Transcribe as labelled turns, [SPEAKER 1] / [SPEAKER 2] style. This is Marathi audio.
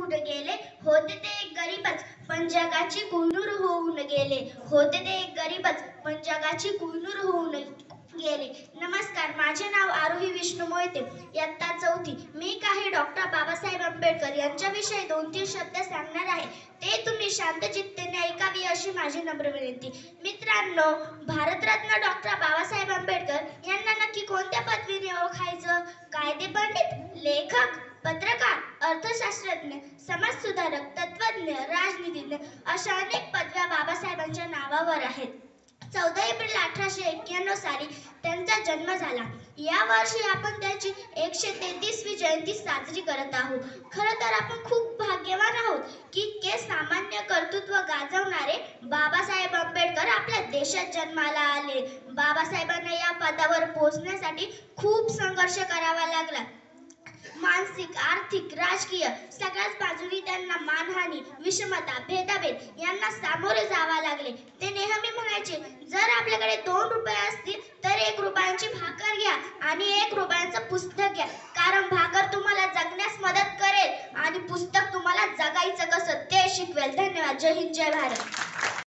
[SPEAKER 1] होऊन गेले, होते ते एक गरीबच पण जगाची कुळनूर होऊन गेले, होते ते एक गरीबच पण जगाची कुळनूर होऊन गेले. नमस्कार, माझे नाव आरोही विष्णू मोहिते, इयत्ता 4थी. मी काही डॉक्टर बाबासाहेब आंबेडकर यांच्याविषयी 2-3 शब्द सांगणार आहे. ते तुम्ही शांत चित्तेने ऐकावी अशी माझी नम्र विनंती. मित्रांनो, भारतरत्न डॉक्टर बाबासाहेब आंबेडकर यांना नक्की कोणत्या पदवीने ओळखायचं? कायदे पंडित, लेखक, पत्रकार, अर्थशास्त्रज्ञ, समाजसुधारक, तत्त्वज्ञ, राजनीतिज्ञ अशा अनेक पदव्या बाबासाहेबांच्या नावावर आहेत. 14 एप्रिल 1891 साली त्यांचा जन्म झाला. या वर्षी आपण त्यांची 133वी जयंती साजरी करत आहोत. खरं तर आपण खूप भाग्यवान आहोत की इतके सामान्य कर्तृत्व गाजवणारे बाबासाहेब आंबेडकर आपल्या देशात जन्माला आले. बाबासाहेबांना या पदावर पोहोचण्यासाठी खूप संघर्ष करावा लागला. मानसिक, आर्थिक, राजकीय सगळ्याच बाजूनी त्यांना मानहानी, विषमता, भेदाभेद यांना सामोरे जावे लागले. ते नेहमी म्हणायचे, जर आपल्याकडे 2 रुपये असतील तर 1 रुपयाची भाकर घ्या आणि 1 रुपयाचं पुस्तक घ्या, कारण भाकर तुम्हाला जगण्यास मदत करेल आणि पुस्तक तुम्हाला जगायचं कसं ते शिकवेल. धन्यवाद. जय हिंद, जय भारत.